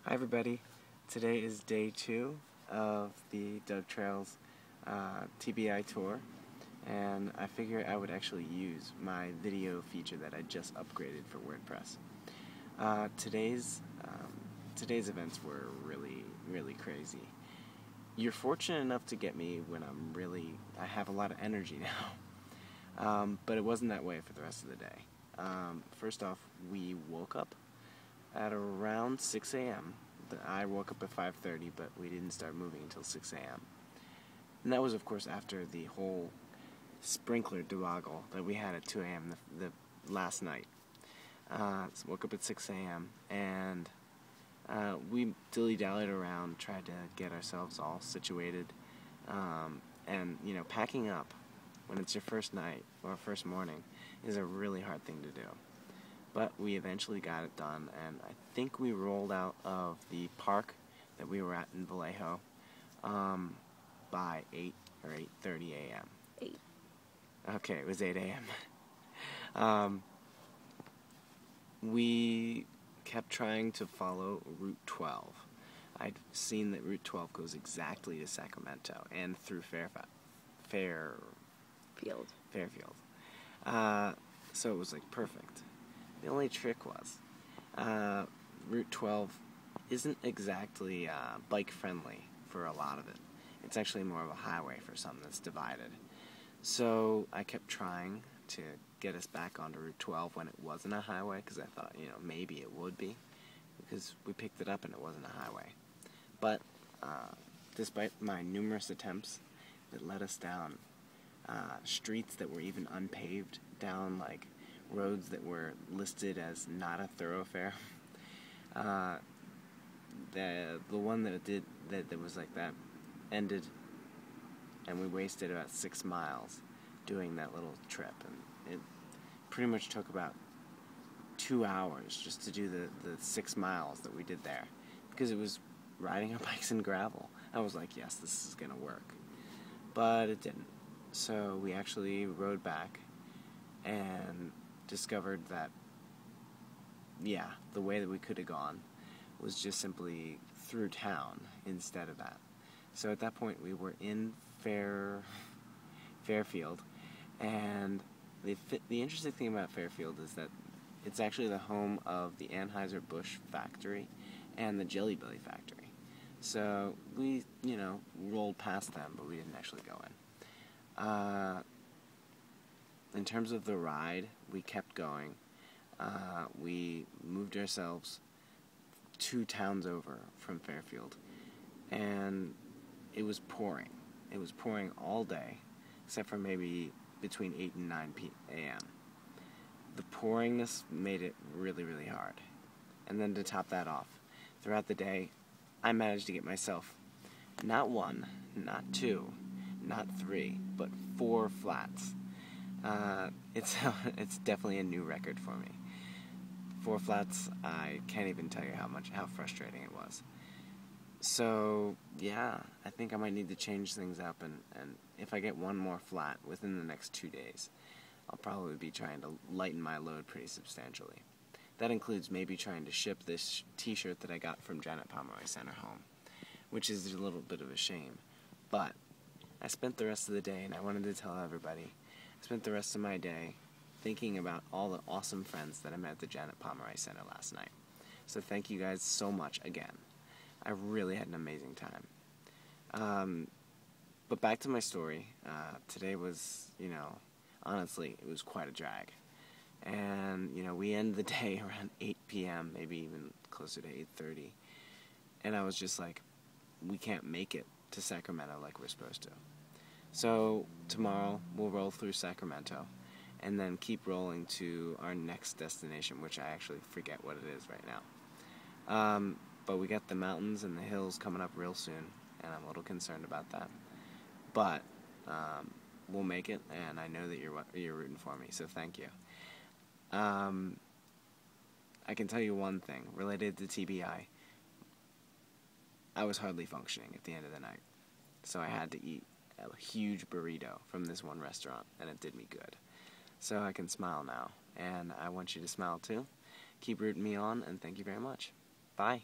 Hi everybody, today is day 2 of the DougTrails TBI tour, and I figured I would actually use my video feature that I just upgraded for WordPress. Today's events were really crazy. You're fortunate enough to get me when I have a lot of energy now, but it wasn't that way for the rest of the day. First off, we woke up at around 6 a.m. I woke up at 5:30, but we didn't start moving until 6 a.m. And that was, of course, after the whole sprinkler debacle that we had at 2 a.m. the last night. So woke up at 6 a.m. and we dilly-dallied around, tried to get ourselves all situated, and packing up when it's your first night or first morning is a really hard thing to do. But we eventually got it done, and I think we rolled out of the park that we were at in Vallejo by 8 or 8:30 a.m. 8. Okay, it was 8 a.m. We kept trying to follow Route 12. I'd seen that Route 12 goes exactly to Sacramento and through Fairfield. So it was like perfect. The only trick was, Route 12 isn't exactly bike-friendly for a lot of it. It's actually more of a highway for some that's divided. So I kept trying to get us back onto Route 12 when it wasn't a highway, because I thought, maybe it would be, because we picked it up and it wasn't a highway. But despite my numerous attempts, it led us down streets that were even unpaved, down like roads that were listed as not a thoroughfare. The one that was like that ended, and we wasted about 6 miles doing that little trip, and it pretty much took about 2 hours just to do the 6 miles that we did there, because it was riding on bikes and gravel. I was like, yes, this is gonna work, but it didn't. So we actually rode back and discovered that, the way that we could have gone was just simply through town instead of that. So at that point we were in Fairfield, and the interesting thing about Fairfield is that it's actually the home of the Anheuser-Busch factory and the Jelly Belly factory. So we, rolled past them, but we didn't actually go in. In terms of the ride, we kept going. We moved ourselves 2 towns over from Fairfield, and it was pouring. It was pouring all day, except for maybe between 8 and 9 a.m. The pouringness made it really hard. And then to top that off, throughout the day, I managed to get myself not 1, not 2, not 3, but 4 flats. It's definitely a new record for me. 4 flats, I can't even tell you how frustrating it was. So, I think I might need to change things up, and if I get 1 more flat within the next 2 days, I'll probably be trying to lighten my load pretty substantially. That includes maybe trying to ship this t-shirt that I got from Janet Pomeroy Center home, which is a little bit of a shame. But I spent the rest of the day, and I wanted to tell everybody, I spent the rest of my day thinking about all the awesome friends that I met at the Janet Pomeroy Center last night. So thank you guys so much again. I really had an amazing time. But back to my story. Today was, honestly, it was quite a drag. And, we ended the day around 8 p.m., maybe even closer to 8:30. And I was just like, we can't make it to Sacramento like we're supposed to. So tomorrow we'll roll through Sacramento and then keep rolling to our next destination, which I actually forget what it is right now. But we got the mountains and the hills coming up real soon, and I'm a little concerned about that. But we'll make it, and I know that you're rooting for me, so thank you. I can tell you one thing related to TBI. I was hardly functioning at the end of the night, so I had to eat a huge burrito from this one restaurant, and it did me good. So I can smile now, and I want you to smile too. Keep rooting me on, and thank you very much. Bye.